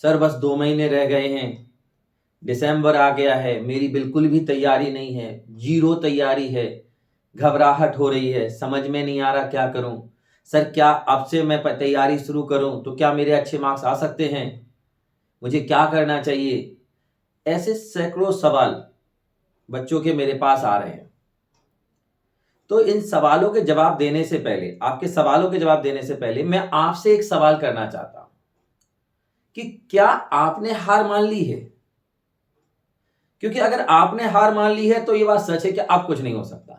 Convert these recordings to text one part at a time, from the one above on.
Sir बस 2 महीने रह गए हैं, दिसंबर आ गया है, मेरी बिल्कुल भी तैयारी नहीं है, जीरो तैयारी है, घबराहट हो रही है, समझ में नहीं आ रहा क्या करूं। सर क्या अब से मैं तैयारी शुरू करूं तो क्या मेरे अच्छे मार्क्स आ सकते हैं, मुझे क्या करना चाहिए। ऐसे सैकड़ों सवाल बच्चों के मेरे पास आ रहे हैं। तो इन सवालों के जवाब देने से पहले, आपके सवालों के जवाब देने से पहले मैं आपसे एक सवाल करना चाहता हूं कि क्या आपने हार मान ली है। क्योंकि अगर आपने हार मान ली है तो ये बात सच है कि अब कुछ नहीं हो सकता।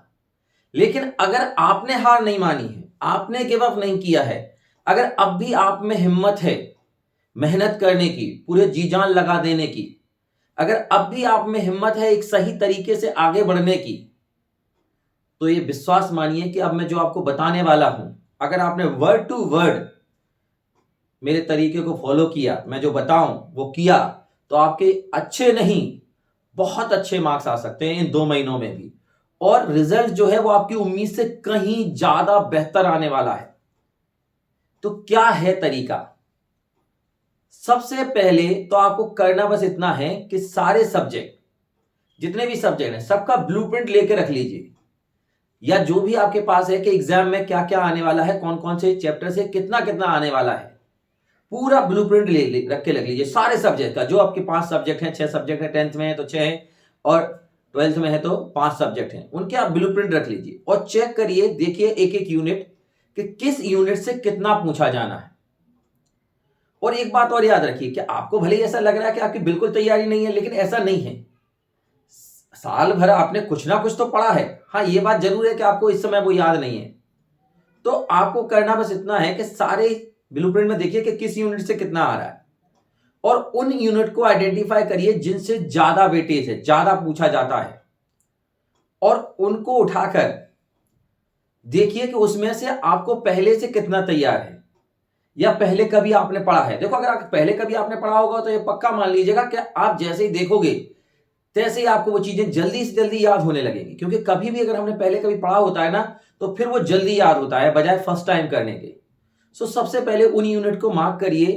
लेकिन अगर आपने हार नहीं मानी है, आपने गिव अप नहीं किया है, अगर अब भी आप में हिम्मत है मेहनत करने की, पूरे जी जान लगा देने की, अगर अब भी आप में हिम्मत है एक सही तरीके से आगे बढ़ने की, तो ये विश्वास मानिए कि अब मैं जो आपको बताने वाला हूं, अगर आपने वर्ड टू वर्ड मेरे तरीके को फॉलो किया, मैं जो बताऊं वो किया, तो आपके अच्छे नहीं बहुत अच्छे मार्क्स आ सकते हैं इन 2 महीनों में भी। और रिजल्ट जो है वो आपकी उम्मीद से कहीं ज्यादा बेहतर आने वाला है। तो क्या है तरीका? सबसे पहले तो आपको करना बस इतना है कि सारे सब्जेक्ट, जितने भी सब्जेक्ट हैं, सबका ब्लूप्रिंट लेके रख लीजिए, या जो भी आपके पास है कि एग्जाम में क्या क्या आने वाला है, कौन कौन से चैप्टर से कितना कितना आने वाला है, पूरा ब्लूप्रिंट रख के रख लीजिए सारे सब्जेक्ट का। जो आपके 5 सब्जेक्ट हैं, 6 सब्जेक्ट है, 10th में है तो 6 हैं, और 12th में है तो 5 सब्जेक्ट हैं, उनके आप ब्लूप्रिंट रख लीजिए और चेक करिए, देखिए एक एक यूनिट कि किस यूनिट से कितना पूछा जाना है। और एक बात और याद रखिए कि आपको भले ही ऐसा लग रहा है कि आपकी बिल्कुल तैयारी नहीं है, लेकिन ऐसा नहीं है। साल भर आपने कुछ ना कुछ तो पढ़ा है। हाँ, ये बात जरूर है कि आपको इस समय वो याद नहीं है। तो आपको करना बस इतना है कि सारे ब्लूप्रिंट में देखिए कि किस यूनिट से कितना आ रहा है, और उन यूनिट को आइडेंटिफाई करिए जिनसे ज्यादा वेटेज है, ज्यादा पूछा जाता है, और उनको उठाकर देखिए कि उसमें से आपको पहले से कितना तैयार है, या पहले कभी आपने पढ़ा है। देखो, अगर पहले कभी आपने पढ़ा होगा तो ये पक्का मान लीजिएगा कि आप जैसे ही देखोगे तैसे ही आपको वो चीजें जल्दी से जल्दी याद होने लगेंगी। क्योंकि कभी भी अगर हमने पहले कभी पढ़ा होता है ना, तो फिर वो जल्दी याद होता है बजाय फर्स्ट टाइम करने के। सो सबसे पहले उन यूनिट को मार्क करिए।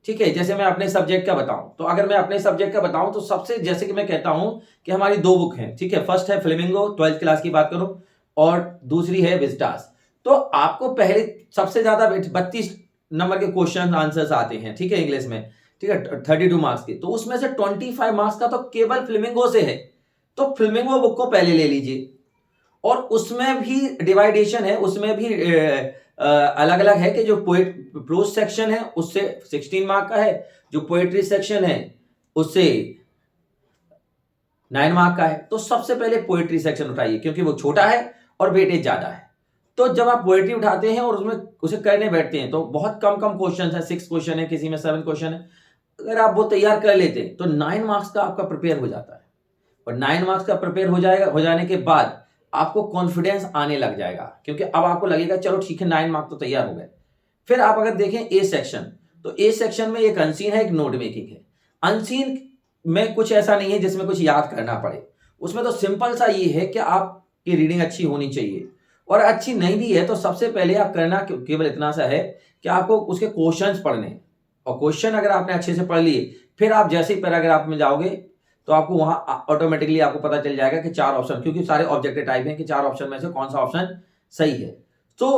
ठीक है, जैसे मैं अपने सब्जेक्ट का बताऊं, तो अगर मैं अपने सब्जेक्ट का बताऊं तो सबसे, जैसे कि मैं कहता हूं कि हमारी 2 बुक हैं। ठीक है, फर्स्ट है फ्लेमिंगो, 12th क्लास की बात करूं, और दूसरी है विस्टास। तो आपको पहले सबसे ज्यादा 32 नंबर के क्वेश्चन आंसर्स आते हैं, ठीक है, इंग्लिश में। ठीक है, 32 मार्क्स के, तो उसमें से 25 मार्क्स का तो केवल फ्लेमिंगो से है। तो फ्लेमिंगो बुक को पहले ले लीजिए, और उसमें भी डिवाइडेशन है, उसमें भी अलग अलग है कि जो पोएट प्रोज सेक्शन है उससे 16 मार्क का है, जो पोएट्री सेक्शन है उससे 9 मार्क का है। तो सबसे पहले पोएट्री सेक्शन उठाइए क्योंकि वो छोटा है और वेटेज ज्यादा है। तो जब आप पोएट्री उठाते हैं और उसमें उसे करने बैठते हैं तो बहुत कम कम क्वेश्चन है, 6 क्वेश्चन है, किसी में 7 क्वेश्चन है। अगर आप वो तैयार कर लेते हैं तो 9 मार्क्स का आपका प्रिपेयर हो जाता है, और 9 मार्क्स का प्रिपेयर हो जाने के बाद आपको कॉन्फिडेंस आने लग जाएगा, क्योंकि अब आपको लगेगा चलो ठीक है 9 मार्क्स तो तैयार हो गए। फिर आप अगर देखें ए सेक्शन, तो ए सेक्शन में एक अनसीन है, एक नोट मेकिंग है। अनसीन में कुछ ऐसा नहीं है जिसमें कुछ याद करना पड़े, उसमें तो सिंपल सा ये है कि आपकी रीडिंग अच्छी होनी चाहिए, और अच्छी नहीं भी है तो सबसे पहले आप करना केवल इतना सा है कि आपको उसके क्वेश्चंस पढ़ने हैं। और क्वेश्चन अगर आपने अच्छे से पढ़ लिए, फिर आप जैसे ही पैराग्राफ में जाओगे तो आपको वहां ऑटोमेटिकली आपको पता चल जाएगा कि 4 ऑप्शन, क्योंकि सारे ऑब्जेक्टिव टाइप हैं, कि 4 ऑप्शन में से कौन सा ऑप्शन सही है। तो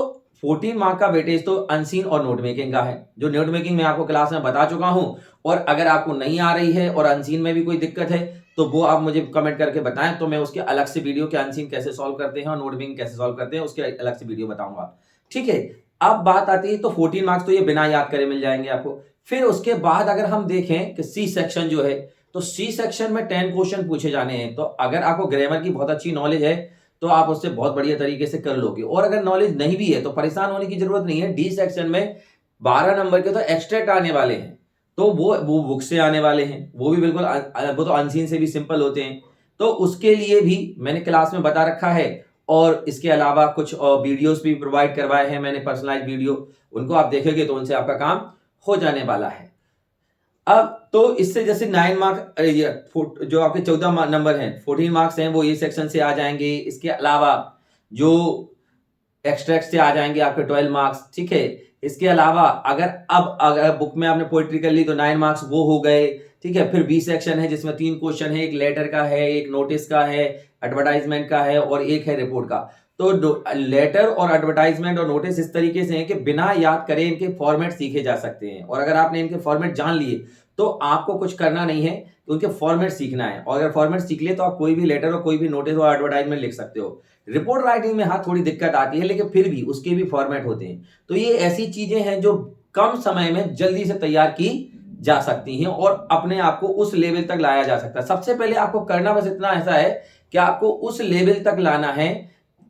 14 मार्क का वेटेज तो अनसीन और नोट मेकिंग का है, जो नोट मेकिंग मैं आपको क्लास में बता चुका हूं। और अगर आपको नहीं आ रही है और अनसीन में भी कोई दिक्कत है तो वो आप मुझे कमेंट करके बताएं, तो मैं उसके अलग से वीडियो के अनसीन कैसे सॉल्व करते हैं और नोट मेकिंग कैसे सॉल्व करते हैं उसके अलग से वीडियो बताऊंगा। ठीक है, अब बात आती है तो 14 मार्क्स तो ये बिना याद करे मिल जाएंगे आपको। फिर उसके बाद अगर हम देखें कि सी सेक्शन जो है, तो सी सेक्शन में 10 क्वेश्चन पूछे जाने हैं। तो अगर आपको ग्रामर की बहुत अच्छी नॉलेज है तो आप उससे बहुत बढ़िया तरीके से कर लोगे, और अगर नॉलेज नहीं भी है तो परेशान होने की जरूरत नहीं है। डी सेक्शन में 12 नंबर के तो एक्स्ट्रैक्ट आने वाले हैं, तो वो बुक से आने वाले हैं, वो भी बिल्कुल वो तो अनसीन से भी सिंपल होते हैं। तो उसके लिए भी मैंने क्लास में बता रखा है, और इसके अलावा कुछ वीडियोस भी प्रोवाइड करवाए हैं मैंने, पर्सनलाइज वीडियो, उनको आप देखेंगे तो उनसे आपका काम हो जाने वाला है। अब तो इससे जैसे 9 मार्क जो आपके 14 नंबर हैं, 14 मार्क्स हैं, वो ये सेक्शन से आ जाएंगे। इसके अलावा जो एक्सट्रैक्ट से आ जाएंगे आपके 12 मार्क्स। ठीक है, इसके अलावा अगर बुक में आपने पोइट्री कर ली तो 9 मार्क्स वो हो गए, ठीक है। फिर बी सेक्शन है जिसमें 3 क्वेश्चन है, एक लेटर का है, एक नोटिस का है, एडवर्टाइजमेंट का है और एक है रिपोर्ट का। तो लेटर और एडवर्टाइजमेंट और नोटिस इस तरीके से हैं कि बिना याद करे इनके फॉर्मेट सीखे जा सकते हैं, और अगर आपने इनके फॉर्मेट जान लिए तो आपको कुछ करना नहीं है, उनके फॉर्मेट सीखना है। और अगर फॉर्मेट सीख लिए तो आप कोई भी लेटर और कोई भी नोटिस और एडवर्टाइजमेंट लिख सकते हो। रिपोर्ट राइटिंग में हाँ थोड़ी दिक्कत आती है, लेकिन फिर भी उसके भी फॉर्मेट होते हैं। तो ये ऐसी चीजें हैं जो कम समय में जल्दी से तैयार की जा सकती हैं और अपने आप को उस लेवल तक लाया जा सकता है। सबसे पहले आपको करना बस इतना ऐसा है कि आपको उस लेवल तक लाना है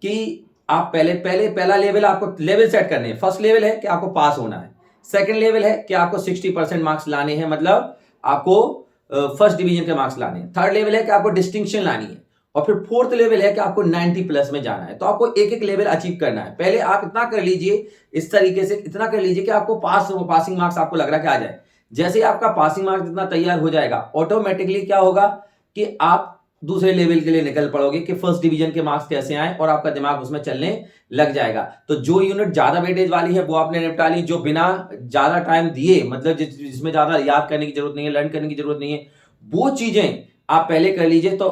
कि आप पहला लेवल आपको लेवल सेट करने हैं। फर्स्ट लेवल है कि आपको पास होना है, सेकंड लेवल है कि आपको 60% मार्क्स लाने हैं, मतलब आपको फर्स्ट डिवीजन के मार्क्स लाने हैं। थर्ड लेवल है कि आपको डिस्टिंक्शन लानी है, और फिर फोर्थ लेवल है कि आपको 90 प्लस में जाना है। तो आपको एक एक लेवल अचीव करना है। पहले आप इतना कर लीजिए, इस तरीके से इतना कर लीजिए कि आपको पासिंग मार्क्स आपको लग रहा है कि आ जाए। जैसे ही आपका पासिंग मार्क्स इतना तैयार हो जाएगा, ऑटोमेटिकली क्या होगा कि आप दूसरे लेवल के लिए निकल पड़ोगे कि फर्स्ट डिवीजन के मार्क्स कैसे आए, और आपका दिमाग उसमें चलने लग जाएगा। तो जो यूनिट ज्यादा वेटेज वाली है वो आपने निपटा ली, जो बिना ज्यादा टाइम दिए, मतलब जिसमें ज्यादा याद करने की जरूरत नहीं है, लर्न करने की जरूरत नहीं है, वो चीजें आप पहले कर लीजिए। तो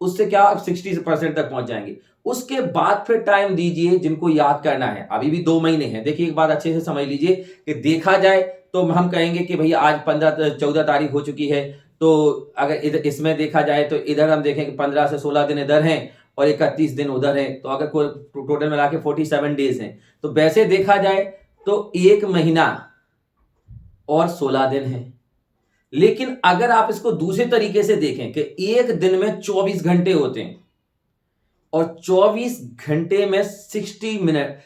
उससे क्या आप 60% तक पहुंच जाएंगे। उसके बाद फिर टाइम दीजिए जिनको याद करना है। अभी भी 2 महीने हैं। देखिए एक बात अच्छे से समझ लीजिए कि देखा जाए तो हम कहेंगे कि भैया आज 14 तारीख हो चुकी है, तो अगर इधर इसमें देखा जाए तो इधर हम देखें कि 15 से 16 दिन इधर हैं और 31 दिन उधर हैं, तो अगर कोई टोटल मिला के 47 डेज हैं, तो वैसे देखा जाए तो 1 महीना और 16 दिन है। लेकिन अगर आप इसको दूसरे तरीके से देखें कि एक दिन में 24 घंटे होते हैं और 24 घंटे में 60 मिनट,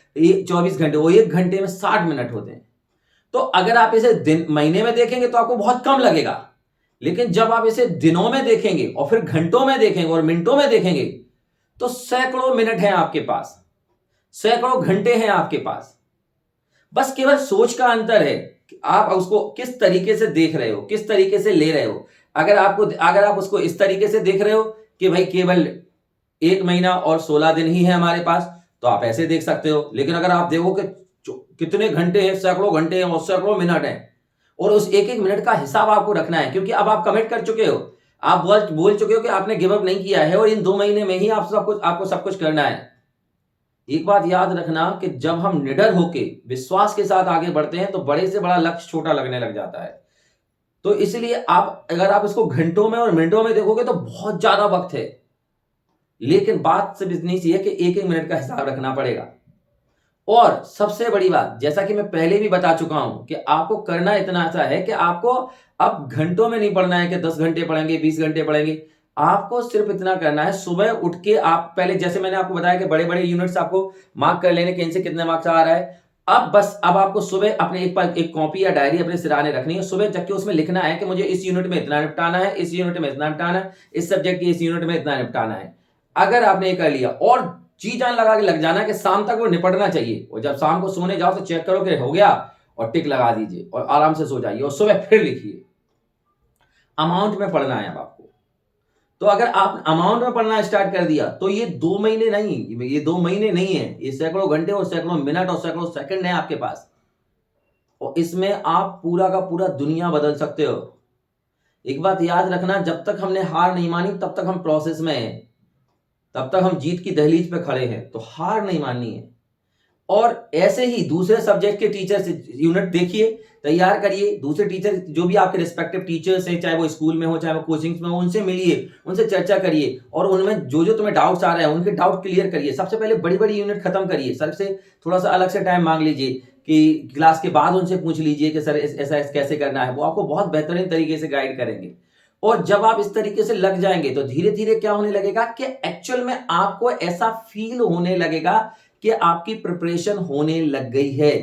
24 घंटे और 1 घंटे में 60 मिनट होते हैं, तो अगर आप इसे दिन महीने में देखेंगे तो आपको बहुत कम लगेगा। लेकिन जब आप इसे दिनों में देखेंगे और फिर घंटों में देखेंगे और मिनटों में देखेंगे तो सैकड़ों मिनट हैं आपके पास, सैकड़ों घंटे हैं आपके पास। बस केवल सोच का अंतर है कि आप उसको किस तरीके से देख रहे हो, किस तरीके से ले रहे हो। अगर आप उसको इस तरीके से देख रहे हो कि भाई केवल 1 महीना और 16 दिन ही है हमारे पास, तो आप ऐसे देख सकते हो। लेकिन अगर आप देखो कि कितने घंटे हैं, सैकड़ों घंटे हैं और सैकड़ों मिनट हैं, और उस एक एक मिनट का हिसाब आपको रखना है, क्योंकि अब आप कमिट कर चुके हो, आप बोल चुके हो कि आपने गिव अप नहीं किया है, और इन 2 महीने में ही आपको सब कुछ करना है। एक बात याद रखना कि जब हम निडर होके विश्वास के साथ आगे बढ़ते हैं तो बड़े से बड़ा लक्ष्य छोटा लगने लग जाता है। तो इसलिए अगर आप इसको घंटों में और मिनटों में देखोगे तो बहुत ज्यादा वक्त है, लेकिन बात सिर्फ इतनी सी है कि एक एक मिनट का हिसाब रखना पड़ेगा। और सबसे बड़ी बात, जैसा कि मैं पहले भी बता चुका हूं, कि आपको करना इतना ऐसा है कि आपको अब घंटों में नहीं पढ़ना है कि 10 घंटे पढ़ेंगे, 20 घंटे पढ़ेंगे। आपको सिर्फ इतना करना है, सुबह उठ के आप पहले, जैसे मैंने आपको बताया कि बड़े बड़े यूनिट्स आपको मार्क कर लेने के इनसे कितने मार्क्स आ रहा है। अब आपको सुबह अपने एक कॉपी या डायरी अपने सिराने रखनी है। सुबह जब के उसमें लिखना है कि मुझे इस यूनिट में इतना निपटाना है, इस यूनिट में इतना निपटाना है, इस सब्जेक्ट की इस यूनिट में इतना निपटाना है। अगर आपने ये कर लिया और जी जान लगा के लग जाना कि शाम तक वो निपटना चाहिए, और जब शाम को सोने जाओ तो चेक करो कि हो गया और टिक लगा दीजिए और आराम से सो जाइए, और सुबह फिर लिखिए। अमाउंट में पढ़ना है अब आपको। तो अगर आप अमाउंट में पढ़ना स्टार्ट कर दिया तो ये 2 महीने नहीं, ये 2 महीने नहीं है, ये सैकड़ों घंटे और सैकड़ों मिनट और सैकड़ों सेकंड है आपके पास, और इसमें आप पूरा का पूरा दुनिया बदल सकते हो। एक बात याद रखना, जब तक हमने हार नहीं मानी तब तक हम प्रोसेस में हैं, तब तक हम जीत की दहलीज पे खड़े हैं, तो हार नहीं माननी है। और ऐसे ही दूसरे सब्जेक्ट के टीचर से यूनिट देखिए, तैयार करिए। दूसरे टीचर जो भी आपके रिस्पेक्टिव टीचर्स हैं, चाहे वो स्कूल में हो चाहे वो कोचिंग्स में हो, उनसे मिलिए, उनसे चर्चा करिए, और उनमें जो जो तुम्हें डाउट्स आ रहे हैं उनके डाउट क्लियर करिए। सबसे पहले बड़ी बड़ी यूनिट खत्म करिए, सर से थोड़ा सा अलग से टाइम मांग लीजिए, कि क्लास के बाद उनसे पूछ लीजिए कि सर ऐसा कैसे करना है। वो आपको बहुत बेहतरीन तरीके से गाइड करेंगे। और जब आप इस तरीके से लग जाएंगे तो धीरे धीरे क्या होने लगेगा कि एक्चुअल में आपको ऐसा फील होने लगेगा कि आपकी प्रिपरेशन होने लग गई है।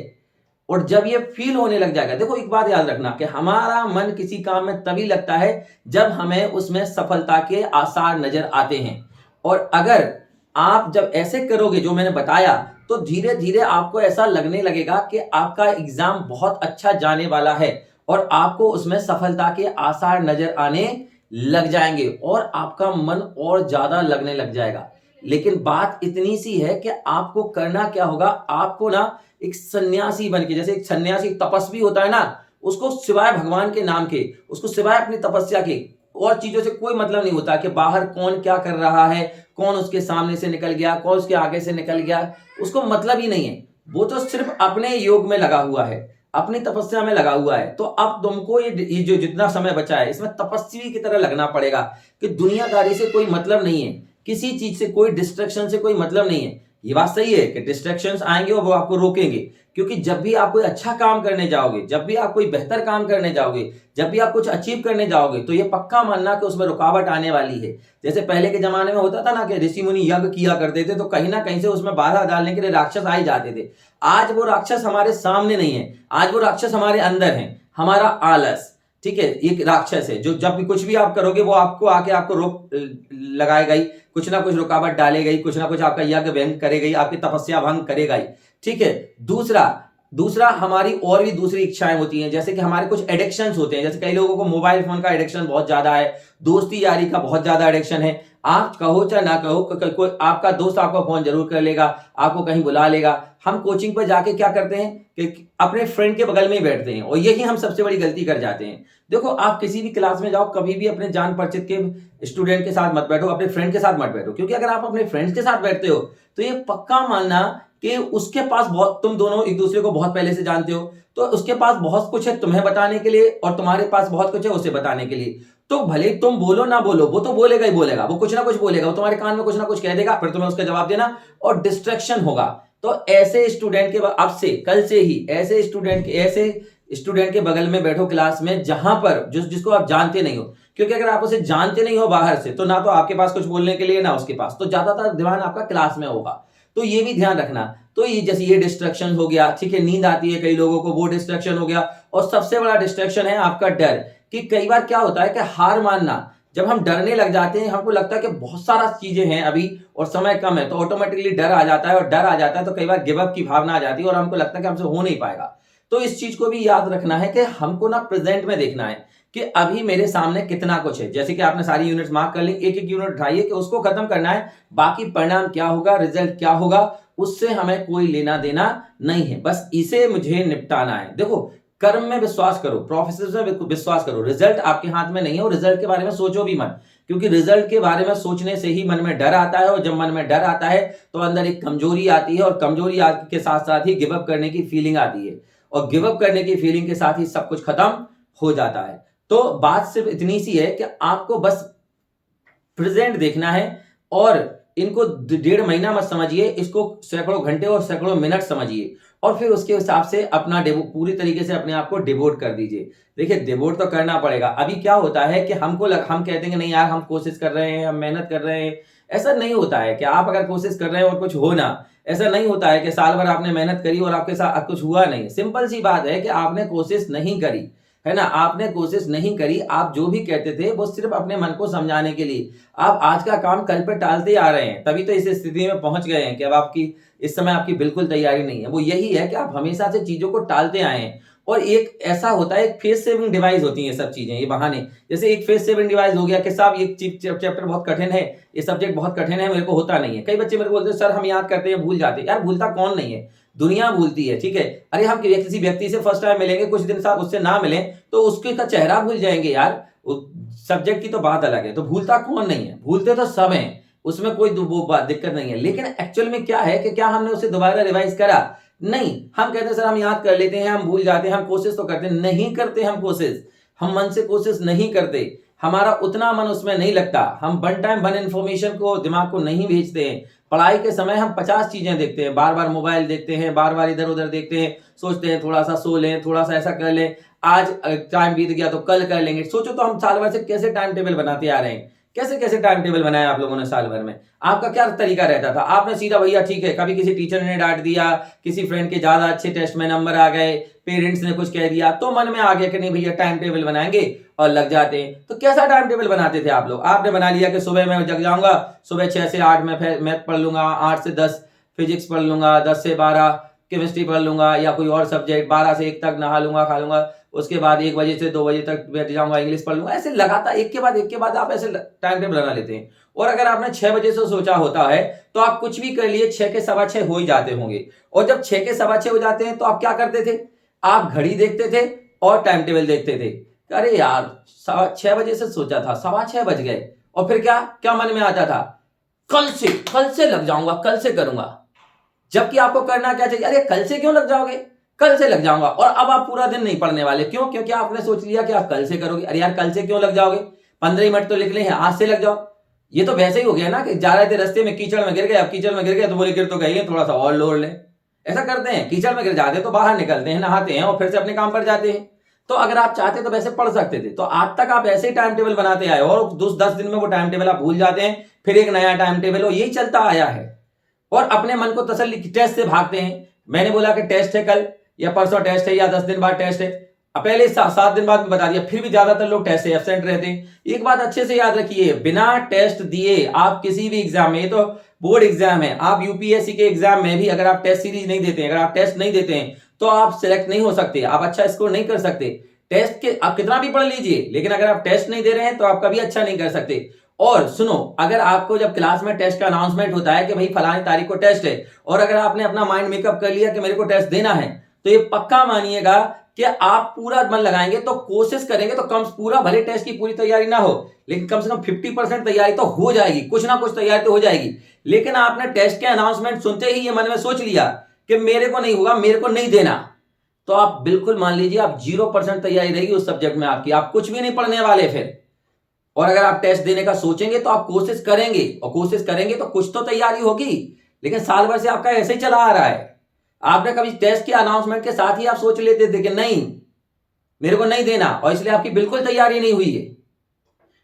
और जब ये फील होने लग जाएगा, देखो एक बात याद रखना कि हमारा मन किसी काम में तभी लगता है जब हमें उसमें सफलता के आसार नजर आते हैं। और अगर आप जब ऐसे करोगे जो मैंने बताया, तो धीरे धीरे आपको ऐसा लगने लगेगा कि आपका एग्जाम बहुत अच्छा जाने वाला है, और आपको उसमें सफलता के आसार नजर आने लग जाएंगे, और आपका मन और ज्यादा लगने लग जाएगा। लेकिन बात इतनी सी है कि आपको करना क्या होगा, आपको ना एक सन्यासी बन के, जैसे एक सन्यासी तपस्वी होता है ना, उसको सिवाय भगवान के नाम के, उसको सिवाय अपनी तपस्या के और चीजों से कोई मतलब नहीं होता कि बाहर कौन क्या कर रहा है, कौन उसके सामने से निकल गया, कौन उसके आगे से निकल गया, उसको मतलब ही नहीं है। वो तो सिर्फ अपने योग में लगा हुआ है, अपनी तपस्या में लगा हुआ है। तो अब तुमको ये जो जितना समय बचा है इसमें तपस्वी की तरह लगना पड़ेगा कि दुनियादारी से कोई मतलब नहीं है, किसी चीज से कोई डिस्ट्रैक्शन से कोई मतलब नहीं है। ये बात सही है कि डिस्ट्रैक्शंस आएंगे और वो आपको रोकेंगे, क्योंकि जब भी आप कोई अच्छा काम करने जाओगे, जब भी आप कोई बेहतर काम करने जाओगे, जब भी आप कुछ अचीव करने जाओगे, तो ये पक्का मानना कि उसमें रुकावट आने वाली है। जैसे पहले के जमाने में होता था ना कि ऋषि मुनि यज्ञ किया करते थे, तो कहीं ना कहीं से उसमें बाधा डालने के लिए राक्षस आ ही जाते थे। आज वो राक्षस हमारे सामने नहीं है, आज वो राक्षस हमारे अंदर है, हमारा आलस। ठीक है, एक राक्षस है जो जब भी कुछ भी आप करोगे वो आपको आके आपको रोक लगाएगा ही, कुछ ना कुछ रुकावट डालेगा ही, कुछ ना कुछ आपका यज्ञ भंग करेगा ही, आपकी तपस्या भंग करेगा ही। ठीक है, दूसरा दूसरा हमारी और भी दूसरी इच्छाएं होती हैं, जैसे कि हमारे कुछ एडिक्शंस होते हैं। जैसे कई लोगों को मोबाइल फोन का एडिक्शन बहुत ज्यादा है, दोस्ती यारी का बहुत ज्यादा एडिक्शन है। आप कहो चाहे ना कहो, कोई आपका दोस्त आपका फोन जरूर कर लेगा, आपको कहीं बुला लेगा। हम कोचिंग पर जाके क्या करते हैं कि अपने फ्रेंड के बगल में ही बैठते हैं, और यही हम सबसे बड़ी गलती कर जाते हैं। देखो, आप किसी भी क्लास में जाओ, कभी भी अपने जान परिचित के स्टूडेंट के साथ मत बैठो, अपने फ्रेंड के साथ मत बैठो, क्योंकि अगर आप अपने फ्रेंड्स के साथ बैठते हो तो ये पक्का मानना कि उसके पास बहुत, तुम दोनों एक दूसरे को बहुत पहले से जानते हो, तो उसके पास बहुत कुछ है तुम्हें बताने के लिए और तुम्हारे पास बहुत कुछ है उसे बताने के लिए। तो भले तुम बोलो ना बोलो, वो तो बोलेगा ही बोलेगा, वो कुछ ना कुछ बोलेगा, वो तुम्हारे कान में कुछ ना कुछ कह देगा, फिर तुम्हें उसका जवाब देना और डिस्ट्रैक्शन होगा। तो ऐसे स्टूडेंट के अब से कल से ही ऐसे स्टूडेंट के बगल में बैठो क्लास में, जहां पर जिसको आप जानते नहीं हो, क्योंकि अगर आप उसे जानते नहीं हो बाहर से, तो ना तो आपके पास कुछ बोलने के लिए ना उसके पास, तो ज्यादातर ध्यान आपका क्लास में होगा। तो ये भी ध्यान रखना। तो ये जैसे ये डिस्ट्रैक्शन हो गया, ठीक है, नींद आती है कई लोगों को, वो डिस्ट्रैक्शन हो गया। और सबसे बड़ा डिस्ट्रैक्शन है आपका डर, कि कई बार क्या होता है कि हार मानना, जब हम डरने लग जाते हैं, हमको लगता है कि बहुत सारा चीजें हैं अभी और समय कम है, तो ऑटोमेटिकली डर आ जाता है, और डर आ जाता है तो कई बार गिव अप की भावना आ जाती है और हमको लगता है कि हमसे हो नहीं पाएगा। तो इस चीज को भी याद रखना है कि हमको ना प्रेजेंट में देखना है कि अभी मेरे सामने कितना कुछ है। जैसे कि आपने सारी यूनिट्स मार्क कर ली, एक एक यूनिट उठाइए कि उसको खत्म करना है, बाकी परिणाम क्या होगा, रिजल्ट क्या होगा, उससे हमें कोई लेना देना नहीं है, बस इसे मुझे निपटाना है। देखो, कर्म में विश्वास करो, प्रोफेसर में विश्वास करो, रिजल्ट आपके हाथ में नहीं है, और रिजल्ट के बारे में सोचो भी मत, क्योंकि रिजल्ट के बारे में सोचने से ही मन में डर आता है, और जब मन में डर आता है तो अंदर एक कमजोरी आती है, और कमजोरी के साथ साथ ही गिव अप करने की फीलिंग आती है, और गिव अप करने की फीलिंग के साथ ही सब कुछ खत्म हो जाता है। तो बात सिर्फ इतनी सी है कि आपको बस प्रेजेंट देखना है, और इनको 1.5 महीना मत समझिए, इसको सैकड़ों घंटे और सैकड़ों मिनट समझिए, और फिर उसके हिसाब से अपना पूरी तरीके से अपने आप को डिवोट कर दीजिए। देखिए, डिवोट तो करना पड़ेगा। अभी क्या होता है कि हम कहते हैं कि नहीं यार, हम कोशिश कर रहे हैं, हम मेहनत कर रहे हैं। ऐसा नहीं होता है कि आप अगर कोशिश कर रहे हैं और कुछ हो ना, ऐसा नहीं होता है कि साल भर आपने मेहनत करी और आपके साथ कुछ हुआ नहीं। सिंपल सी बात है कि आपने कोशिश नहीं करी, है ना, आपने कोशिश नहीं करी। आप जो भी कहते थे वो सिर्फ अपने मन को समझाने के लिए, आप आज का काम कल पे टालते आ रहे हैं, तभी तो इस स्थिति में पहुंच गए हैं कि अब इस समय आपकी बिल्कुल तैयारी नहीं है। वो यही है कि आप हमेशा से चीजों को टालते आए हैं, और एक ऐसा होता है, एक फेस सेविंग डिवाइस होती है सब चीजें, ये बहाने। जैसे एक फेस सेविंग डिवाइस हो गया कि साहब ये चैप्टर बहुत कठिन है, ये सब्जेक्ट बहुत कठिन है, मेरे को होता नहीं है। कई बच्चे मेरे को बोलते हैं सर हम याद करते हैं भूल जाते हैं। यार, भूलता कौन नहीं है, दुनिया भूलती है, ठीक है। अरे हम किसी व्यक्ति से फर्स्ट टाइम मिलेंगे, कुछ दिन साथ उससे ना मिले तो उसके का चेहरा भूल जाएंगे यार, सब्जेक्ट की तो बात अलग है। तो भूलता कौन नहीं है, भूलते तो सब हैं, उसमें कोई वो बात दिक्कत नहीं है। लेकिन एक्चुअल में क्या है कि क्या हमने उसे दोबारा रिवाइज करा? नहीं, हम कहते हैं सर हम याद कर लेते हैं, हम भूल जाते हैं, हम कोशिश तो करते नहीं करते, हम कोशिश, हम मन से कोशिश नहीं करते, हमारा उतना मन उसमें नहीं लगता, हम वन टाइम वन इन्फॉर्मेशन को दिमाग को नहीं भेजते हैं। पढ़ाई के समय हम 50 चीजें देखते हैं, बार बार मोबाइल देखते हैं, बार बार इधर उधर देखते हैं, सोचते हैं थोड़ा सा सो लें, थोड़ा सा ऐसा कर लें, आज टाइम बीत गया तो कल कर लेंगे। सोचो तो हम साल भर से कैसे टाइम टेबल बनाते आ रहे हैं, कैसे कैसे टाइम टेबल बनाया आप लोगों ने साल भर में? आपका क्या तरीका रहता था? आपने सीधा भैया ठीक है, कभी किसी टीचर ने डांट दिया, किसी फ्रेंड के ज्यादा अच्छे टेस्ट में नंबर आ गए, पेरेंट्स ने कुछ कह दिया, तो मन में आ गया कि नहीं भैया टाइम टेबल बनाएंगे, और लग जाते हैं। तो कैसा टाइम टेबल बनाते थे आप लोग? आपने बना लिया कि सुबह मैं जग जाऊंगा, सुबह 6 से 8 में मैथ पढ़ लूंगा, 8 से 10 फिजिक्स पढ़ लूंगा, 10 से 12 केमिस्ट्री पढ़ लूंगा, या कोई और सब्जेक्ट, 12 से 1 तक नहा लूंगा, खा लूंगा, उसके बाद 1 बजे से 2 बजे तक बैठ जाऊंगा, इंग्लिश पढ़ लूंगा। ऐसे लगातार एक के बाद आप ऐसे टाइम टेबल बना लेते हैं। और अगर आपने 6 बजे से सोचा होता है तो आप कुछ भी कर लिए 6 के 6:15 हो ही जाते होंगे। और जब 6 के 6:15 हो जाते हैं तो आप क्या करते थे? आप घड़ी देखते थे और टाइम टेबल देखते थे। अरे यार 6 बजे से सोचा था, 6:15 बज गए। और फिर क्या क्या मन में आता था? कल से लग जाऊंगा, कल से करूंगा। जबकि आपको करना क्या चाहिए? अरे कल से क्यों लग जाओगे? कल से लग जाऊंगा। और अब आप पूरा दिन नहीं पढ़ने वाले। क्यों? क्योंकि आपने सोच लिया कि आप कल से करोगे। अरे यार कल से क्यों लग जाओगे? 15 मिनट तो लिखने हैं, आज से लग जाओ। ये तो वैसे ही हो गया ना कि जा रहे थे रास्ते में, कीचड़ में गिर गए। अब कीचड़ में गिर गए तो बोले गिर तो गई है, थोड़ा सा और लोर ले। ऐसा करते हैं, कीचड़ में गिर जाते हैं तो बाहर निकलते हैं, नहाते हैं और फिर से अपने काम पर जाते हैं। तो अगर आप चाहते तो वैसे पढ़ सकते थे। तो आज तक आप ऐसे ही टाइम टेबल बनाते आए और 10 दिन में वो टाइम टेबल आप भूल जाते हैं, फिर एक नया टाइम टेबल हो, यही चलता आया है। और अपने मन को तसल्ली, टेस्ट से भागते हैं। मैंने बोला कि टेस्ट है कल या परसों टेस्ट है या 10 दिन बाद टेस्ट है, पहले 7 दिन बाद भी बता दिया, फिर भी ज्यादातर लोग टेस्ट से एब्सेंट रहते हैं। एक बात अच्छे से याद रखिए, बिना टेस्ट दिए आप किसी भी एग्जाम में, ये तो बोर्ड एग्जाम है, आप यूपीएससी के एग्जाम में भी अगर आप टेस्ट सीरीज नहीं देते हैं, अगर आप टेस्ट नहीं देते हैं तो आप सिलेक्ट नहीं हो सकते, आप अच्छा स्कोर नहीं कर सकते। टेस्ट के आप कितना भी पढ़ लीजिए, लेकिन अगर आप टेस्ट नहीं दे रहे हैं तो आप कभी अच्छा नहीं कर सकते। और सुनो, अगर आपको जब क्लास में टेस्ट का अनाउंसमेंट होता है कि भाई फलानी तारीख को टेस्ट है, और अगर आपने अपना माइंड मेकअप कर लिया कि मेरे को टेस्ट देना है, तो ये पक्का मानिएगा कि आप पूरा मन लगाएंगे, तो कोशिश करेंगे तो कम पूरा, भले टेस्ट की पूरी तैयारी ना हो लेकिन कम से कम 50% तैयारी तो हो जाएगी, कुछ ना कुछ तैयारी तो हो जाएगी। लेकिन आपने टेस्ट के अनाउंसमेंट सुनते ही ये मन में सोच लिया कि मेरे को नहीं होगा, मेरे को नहीं देना, तो आप बिल्कुल मान लीजिए आप 0% तैयारी रहेगी उस सब्जेक्ट में आपकी, आप कुछ भी नहीं पढ़ने वाले फिर। और अगर आप टेस्ट देने का सोचेंगे तो आप कोशिश करेंगे, और कोशिश करेंगे तो कुछ तो तैयारी होगी। लेकिन साल भर से आपका ऐसे ही चला आ रहा है। आपने कभी टेस्ट के अनाउंसमेंट के साथ ही आप सोच लेते थे कि नहीं मेरे को नहीं देना, और इसलिए आपकी बिल्कुल तैयारी नहीं हुई है।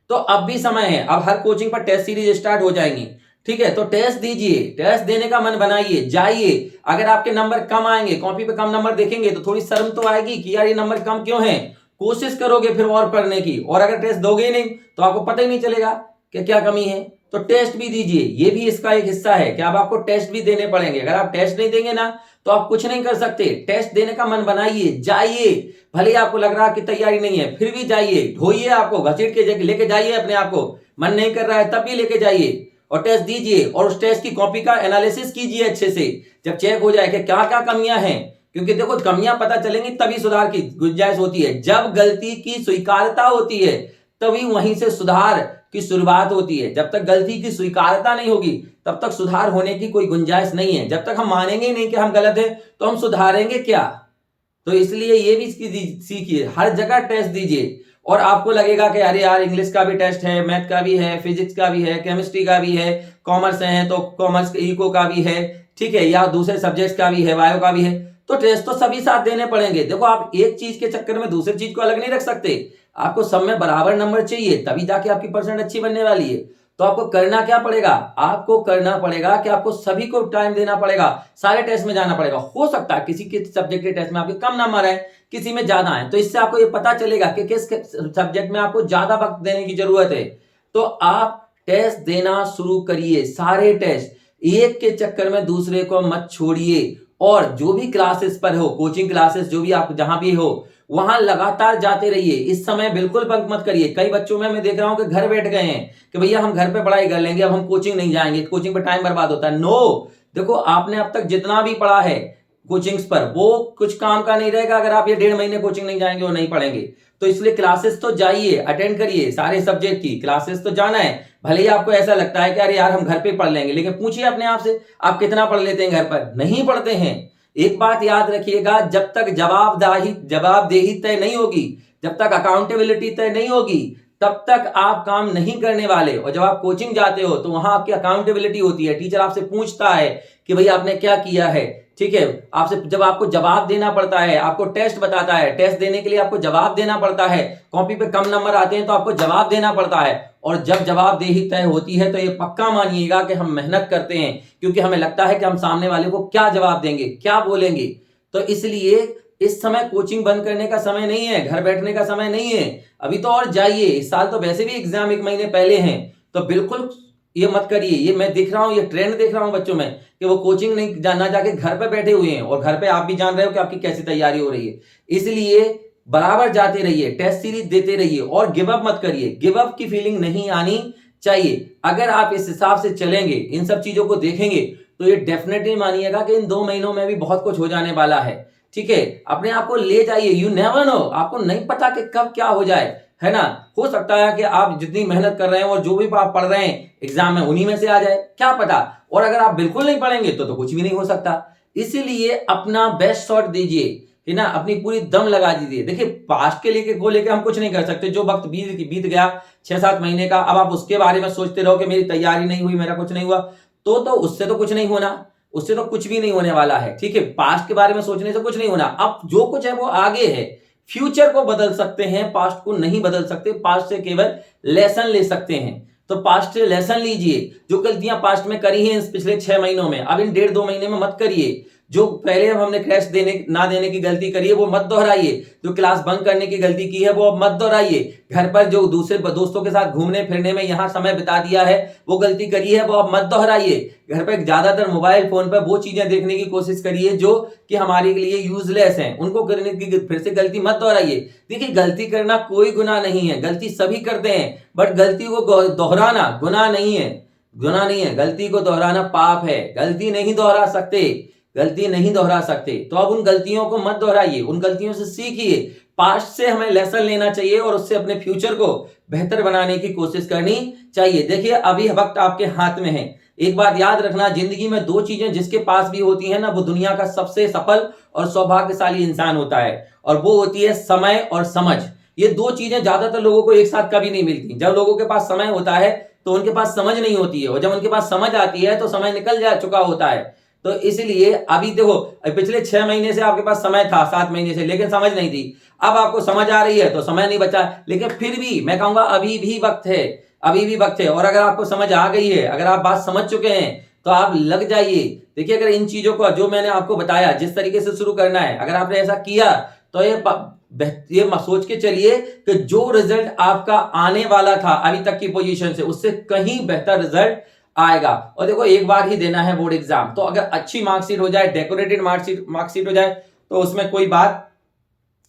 तो अब भी समय है, अब हर कोचिंग पर टेस्ट सीरीज स्टार्ट हो जाएंगी, ठीक है? तो टेस्ट दीजिए, टेस्ट देने का मन बनाइए, जाइए। अगर आपके नंबर कम आएंगे, कॉपी पे कम नंबर देखेंगे तो थोड़ी शर्म तो आएगी कि यार ये नंबर कम क्यों है। कोशिश करोगे फिर और पढ़ने की, और अगर टेस्ट दोगे नहीं तो आपको पता ही नहीं चलेगा कि क्या कमी है। तो टेस्ट भी दीजिए, ये भी इसका एक हिस्सा है कि अब आपको टेस्ट भी देने पड़ेंगे। अगर आप टेस्ट नहीं देंगे ना तो आप कुछ नहीं कर सकते। टेस्ट देने का मन बनाइए, जाइए। भले आपको लग रहा कि तैयारी नहीं है, फिर भी जाइए, ढोइए, आपको घसीट के लेके जाइए अपने आप को। मन नहीं कर रहा है तब भी लेके जाइए और टेस्ट दीजिए, और उस टेस्ट की कॉपी का एनालिसिस कीजिए अच्छे से। जब चेक हो जाए कि क्या क्या कमियां हैं, क्योंकि देखो कमियां पता चलेंगी तभी सुधार की गुंजाइश होती है। जब गलती की स्वीकारता होती है तभी वहीं से सुधार की शुरुआत होती है। जब तक गलती की स्वीकारता नहीं होगी तब तक सुधार होने की कोई गुंजाइश नहीं है। जब तक हम मानेंगे ही नहीं कि हम गलत हैं तो हम सुधारेंगे क्या? तो इसलिए ये भी सीखिए, हर जगह टेस्ट दीजिए। और आपको लगेगा कि अरे यार इंग्लिश का भी टेस्ट है, मैथ का भी है, फिजिक्स का भी है, केमिस्ट्री का भी है, कॉमर्स है तो कॉमर्स इको का भी है, ठीक है, या दूसरे सब्जेक्ट्स का भी है, बायो का भी है, तो टेस्ट तो सभी साथ देने पड़ेंगे। देखो आप एक चीज के चक्कर में दूसरी चीज को अलग नहीं रख सकते। आपको सब में बराबर नंबर चाहिए, तभी जाके आपकी परसेंट अच्छी बनने वाली है। तो आपको करना क्या पड़ेगा? आपको करना पड़ेगा कि आपको सभी को टाइम देना पड़ेगा, सारे टेस्ट में जाना पड़ेगा। हो सकता है किसी के सब्जेक्ट के टेस्ट में आपके कम नंबर है, किसी में ज्यादा है, तो इससे आपको ये पता चलेगा कि किस सब्जेक्ट में आपको ज्यादा वक्त देने की जरूरत है। तो आप टेस्ट देना शुरू करिए, सारे टेस्ट, एक के चक्कर में दूसरे को मत छोड़िए। और जो भी क्लासेस पर हो, कोचिंग क्लासेस जो भी आप जहां भी हो, वहां लगातार जाते रहिए। इस समय बिल्कुल बंक मत करिए। कई बच्चों में मैं देख रहा हूं कि घर बैठ गए हैं कि भैया हम घर पे पढ़ाई कर लेंगे, अब हम कोचिंग नहीं जाएंगे, कोचिंग पे टाइम बर्बाद होता है। नो, देखो आपने अब तक जितना भी पढ़ा है कोचिंग्स पर वो कुछ काम का नहीं रहेगा अगर आप ये 1.5 महीने कोचिंग नहीं जाएंगे और नहीं पढ़ेंगे। तो इसलिए क्लासेस तो जाइए, अटेंड करिए, सारे सब्जेक्ट की क्लासेस तो जाना है। भले ही आपको ऐसा लगता है कि अरे यार हम घर पे पढ़ लेंगे, लेकिन पूछिए अपने आप से आप कितना पढ़ लेते हैं घर पर? नहीं पढ़ते हैं। एक बात याद रखिएगा, जब तक जवाबदेही तय नहीं होगी, जब तक अकाउंटेबिलिटी तय नहीं होगी, तब तक आप काम नहीं करने वाले। और जब आप कोचिंग जाते हो तो वहां आपकी अकाउंटेबिलिटी होती है, टीचर आपसे पूछता है कि भाई आपने क्या किया है, ठीक है, आपसे जब आपको जवाब देना पड़ता है, आपको टेस्ट बताता है, टेस्ट देने के लिए आपको जवाब देना पड़ता है, कॉपी पे कम नंबर आते हैं तो आपको जवाब देना पड़ता है। और जब जवाबदेही तय होती है तो ये पक्का मानिएगा कि हम मेहनत करते हैं, क्योंकि हमें लगता है कि हम सामने वाले को क्या जवाब देंगे, क्या बोलेंगे। तो इसलिए इस समय कोचिंग बंद करने का समय नहीं है, घर बैठने का समय नहीं है। अभी तो और जाइए, इस साल तो वैसे भी एग्जाम 1 महीने पहले हैं, तो बिल्कुल ये मत करिए। ये मैं देख रहा हूं, ये ट्रेंड देख रहा हूं बच्चों में कि वो कोचिंग नहीं जाना, जाके घर पे बैठे हुए हैं। और घर पे आप भी जान रहे हो कि आपकी कैसी तैयारी हो रही है। इसलिए बराबर जाते रहिए, टेस्ट सीरीज देते रहिए और गिव अप मत करिए। गिव अप की फीलिंग नहीं आनी चाहिए। अगर आप इस हिसाब से चलेंगे, इन सब चीजों को देखेंगे, तो ये डेफिनेटली मानिएगा कि इन 2 महीनों में भी बहुत कुछ हो जाने वाला है। ठीक है, अपने आप को ले जाइए। यू नेवर नो, आपको नहीं पता कि कब क्या हो जाए, है ना। हो सकता है कि आप जितनी मेहनत कर रहे हैं और जो भी आप पढ़ रहे हैं एग्जाम में उन्हीं में से आ जाए, क्या पता। और अगर आप बिल्कुल नहीं पढ़ेंगे तो कुछ भी नहीं हो सकता। इसीलिए अपना बेस्ट शॉट दीजिए, है ना, अपनी पूरी दम लगा दीजिए। देखिए, पास्ट के लेके हम कुछ नहीं कर सकते। जो वक्त बीत गया 6-7 महीने का, अब आप उसके बारे में सोचते रहो कि मेरी तैयारी नहीं हुई, मेरा कुछ नहीं हुआ, तो उससे तो कुछ नहीं होना, उससे तो कुछ भी नहीं होने वाला है। ठीक है, पास्ट के बारे में सोचने से कुछ नहीं होना। अब जो कुछ है वो आगे है। फ्यूचर को बदल सकते हैं, पास्ट को नहीं बदल सकते। पास्ट से केवल लेसन ले सकते हैं। तो पास्ट से लेसन लीजिए। जो गलतियां पास्ट में करी हैं इस पिछले 6 महीनों में, अब इन 1.5-2 महीने में मत करिए। जो पहले हमने क्रैश ना देने की गलती करी है वो मत दोहराइए। जो क्लास बंक करने की गलती की है वो अब मत दोहराइए। घर पर जो दूसरे दोस्तों के साथ घूमने फिरने में यहां समय बिता दिया है, वो गलती करी है, वो अब मत दोहराइए। घर पर ज्यादातर मोबाइल फोन पर वो चीजें देखने की कोशिश करिए जो कि हमारे लिए यूजलेस हैं, उनको करने की फिर से गलती मत दोहराइए। देखिए, गलती करना कोई गुनाह नहीं है, गलती सभी करते हैं, बट गलती को दोहराना गुनाह नहीं है। गुनाह नहीं है, गलती को दोहराना पाप है। गलती नहीं दोहरा सकते, गलती नहीं दोहरा सकते, तो अब उन गलतियों को मत दोहराइए, उन गलतियों से सीखिए। पास्ट से हमें लेसन लेना चाहिए और उससे अपने फ्यूचर को बेहतर बनाने की कोशिश करनी चाहिए। देखिए, अभी वक्त आपके हाथ में है। एक बात याद रखना, जिंदगी में 2 चीजें जिसके पास भी होती है ना, वो दुनिया का सबसे सफल और सौभाग्यशाली इंसान होता है, और वो होती है समय और समझ। ये 2 चीजें ज्यादातर लोगों को एक साथ कभी नहीं मिलती। जब लोगों के पास समय होता है तो उनके पास समझ नहीं होती है, और जब उनके पास समझ आती है तो समय निकल जा चुका होता है। तो इसलिए अभी देखो, पिछले 6 महीने से आपके पास समय था, 7 महीने से, लेकिन समझ नहीं थी। अब आपको समझ आ रही है तो समय नहीं बचा, लेकिन फिर भी मैं कहूंगा अभी भी वक्त है, अभी भी वक्त है। और अगर आपको समझ आ गई है, अगर आप बात समझ चुके हैं, तो आप लग जाइए। देखिए, अगर इन चीजों को जो मैंने आपको बताया, जिस तरीके से शुरू करना है, अगर आपने ऐसा किया, तो ये सोच के चलिए कि जो रिजल्ट आपका आने वाला था अभी तक की पोजीशन से, उससे कहीं बेहतर रिजल्ट आएगा। और देखो, एक बार ही देना है बोर्ड एग्जाम, तो अगर अच्छी मार्कशीट हो जाए, डेकोरेटेड मार्कशीट हो जाए, तो उसमें कोई बात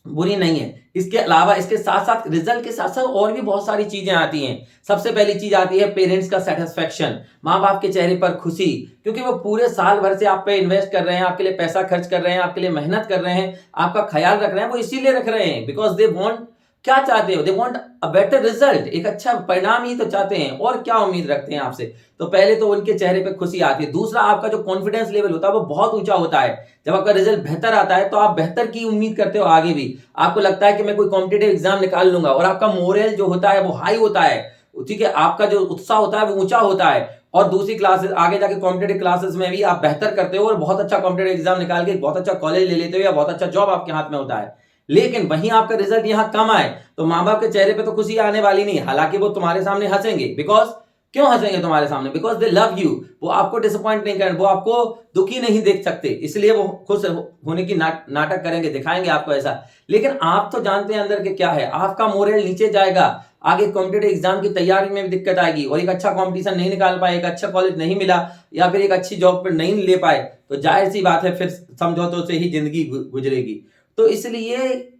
बुरी नहीं है। इसके अलावा, इसके साथ साथ, रिजल्ट के साथ साथ और भी बहुत सारी चीजें आती हैं। सबसे पहली चीज आती है पेरेंट्स का सेटिस्फेक्शन, माँ बाप के चेहरे पर खुशी, क्योंकि वो पूरे साल भर से आप पे इन्वेस्ट कर रहे हैं, आपके लिए पैसा खर्च कर रहे हैं, आपके लिए मेहनत कर रहे हैं, आपका ख्याल रख रहे हैं। वो इसीलिए रख रहे हैं बिकॉज दे वांट, क्या चाहते हो, they want a better result, एक अच्छा परिणाम ही तो चाहते हैं, और क्या उम्मीद रखते हैं आपसे। तो पहले तो उनके चेहरे पे खुशी आती है। दूसरा, आपका जो कॉन्फिडेंस लेवल होता है वो बहुत ऊंचा होता है। जब आपका रिजल्ट बेहतर आता है तो आप बेहतर की उम्मीद करते हो आगे भी। आपको लगता है कि मैं कोई कॉम्पिटिटिव एग्जाम निकाल लूंगा, और आपका मोरल जो होता है वो हाई होता है। ठीक है, आपका जो उत्साह होता है वो ऊंचा होता है। और दूसरी क्लासेस, आगे जाके कॉम्पिटिटिव क्लासेस में भी आप बेहतर करते हो और बहुत अच्छा कॉम्पिटिटिव एग्जाम निकाल के बहुत अच्छा कॉलेज ले लेते हो, या बहुत अच्छा जॉब आपके हाथ में होता है। लेकिन वहीं आपका रिजल्ट यहां कम आए तो माँ बाप के चेहरे पे तो खुशी आने वाली नहीं। हालांकि वो तुम्हारे सामने हंसेंगे, बिकॉज क्यों हंसेंगे तुम्हारे सामने, बिकॉज दे लव यू। वो आपको डिसअपॉइंट नहीं करेंगे, वो आपको दुखी नहीं देख सकते, इसलिए वो खुश होने की नाटक करेंगे, दिखाएंगे आपको ऐसा। लेकिन आप तो जानते हैं अंदर के क्या है, आपका मोरल नीचे जाएगा। आगे कॉम्पिटिटिव एग्जाम की तैयारी में भी दिक्कत आएगी, और एक अच्छा कॉम्पिटिशन नहीं निकाल पाए, एक अच्छा कॉलेज नहीं मिला, या फिर एक अच्छी जॉब पर नहीं ले पाए, तो जाहिर सी बात है फिर समझौतों से ही जिंदगी गुजरेगी। तो इसलिए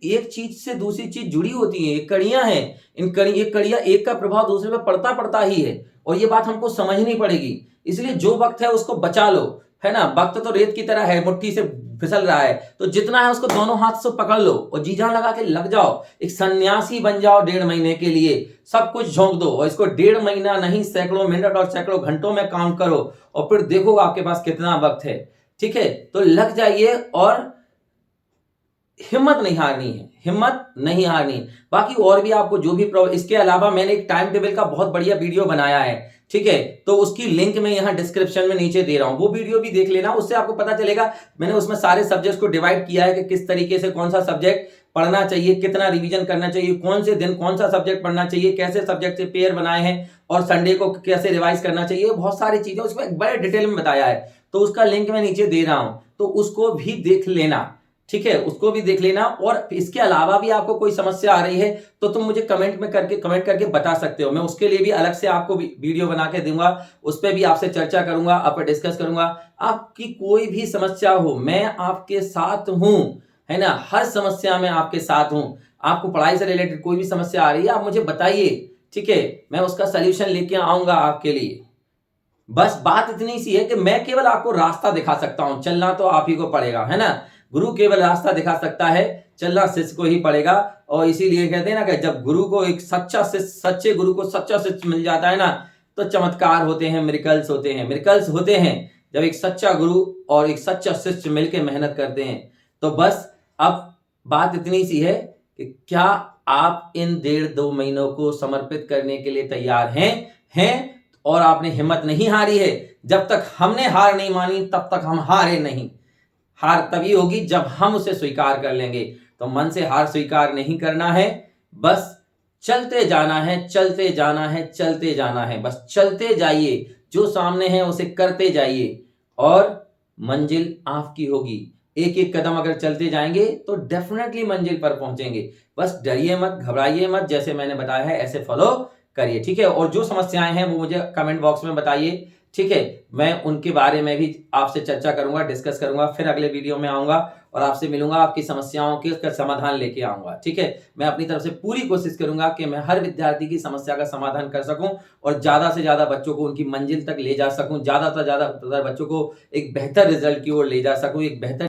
एक चीज से दूसरी चीज जुड़ी होती है, कड़ियां हैं। ये कड़ियां, एक का प्रभाव दूसरे पर पड़ता ही है, और ये बात हमको समझनी पड़ेगी। इसलिए जो वक्त है उसको बचा लो, है ना। वक्त तो रेत की तरह है, मुट्ठी से फिसल रहा है, तो जितना है उसको दोनों हाथ से पकड़ लो और जी जान लगा के लग जाओ। एक सन्यासी बन जाओ 1.5 महीने के लिए, सब कुछ झोंक दो, और इसको 1.5 महीना नहीं, सैकड़ों मिनट और सैकड़ों घंटों में काउंट करो, और फिर देखो आपके पास कितना वक्त है। ठीक है, तो लग जाइए, और हिम्मत नहीं हारनी है, हिम्मत नहीं हारनी है। बाकी और भी आपको जो भी इसके अलावा मैंने एक टाइम टेबल का बहुत बढ़िया वीडियो बनाया है, ठीक है, तो उसकी लिंक मैं यहाँ डिस्क्रिप्शन में नीचे दे रहा हूं, वो वीडियो भी देख लेना। उससे आपको पता चलेगा, मैंने उसमें सारे सब्जेक्ट्स को डिवाइड किया है कि किस तरीके से कौन सा सब्जेक्ट पढ़ना चाहिए, कितना रिवीजन करना चाहिए, कौन से दिन कौन सा सब्जेक्ट पढ़ना चाहिए, कैसे सब्जेक्ट से पेयर बनाए हैं, और संडे को कैसे रिवाइज करना चाहिए। बहुत सारी चीजें उसमें बड़े डिटेल में बताया है, तो उसका लिंक मैं नीचे दे रहा हूं, तो उसको भी देख लेना। ठीक है, उसको भी देख लेना। और इसके अलावा भी आपको कोई समस्या आ रही है तो तुम मुझे कमेंट करके बता सकते हो। मैं उसके लिए भी अलग से आपको वीडियो बना के दूंगा, उस पर भी आपसे चर्चा करूंगा, आप पर डिस्कस करूंगा। आपकी कोई भी समस्या हो, मैं आपके साथ हूं, है ना, हर समस्या में आपके साथ हूं। आपको पढ़ाई से रिलेटेड कोई भी समस्या आ रही है, आप मुझे बताइए, ठीक है, मैं उसका सलूशन लेके आऊंगा आपके लिए। बस बात इतनी सी है कि मैं केवल आपको रास्ता दिखा सकता हूं, चलना तो आप ही को पड़ेगा, है ना। गुरु केवल रास्ता दिखा सकता है, चलना शिष्य को ही पड़ेगा। और इसीलिए कहते हैं ना कि जब गुरु को एक सच्चा शिष्य, सच्चे गुरु को सच्चा शिष्य मिल जाता है ना, तो चमत्कार होते हैं, मिरेकल्स होते हैं। मिरेकल्स होते हैं जब एक सच्चा गुरु और एक सच्चा शिष्य मिलकर मेहनत करते हैं। तो बस अब बात इतनी सी है कि क्या आप इन 1.5-2 महीनों को समर्पित करने के लिए तैयार हैं? और आपने हिम्मत नहीं हारी है। जब तक हमने हार नहीं मानी तब तक हम हारे नहीं। हार तभी होगी जब हम उसे स्वीकार कर लेंगे। तो मन से हार स्वीकार नहीं करना है, बस चलते जाना है, चलते जाना है, चलते जाना है। बस चलते जाइए, जो सामने है उसे करते जाइए और मंजिल आपकी होगी। एक एक कदम अगर चलते जाएंगे तो डेफिनेटली मंजिल पर पहुंचेंगे। बस डरिए मत, घबराइए मत, जैसे मैंने बताया है ऐसे फॉलो करिए, ठीक है। और जो समस्याएं हैं वो मुझे कमेंट बॉक्स में बताइए, ठीक है। मैं उनके बारे में भी आपसे चर्चा करूंगा, डिस्कस करूंगा, फिर अगले वीडियो में आऊंगा और आपसे मिलूंगा, आपकी समस्याओं के उसका समाधान लेके आऊंगा, ठीक है। मैं अपनी तरफ से पूरी कोशिश करूंगा कि मैं हर विद्यार्थी की समस्या का समाधान कर सकूं और ज्यादा से ज्यादा बच्चों को उनकी मंजिल तक ले जा सकूं, ज्यादा से ज्यादा बच्चों को एक बेहतर रिजल्ट की ओर ले जा सकूं, एक बेहतर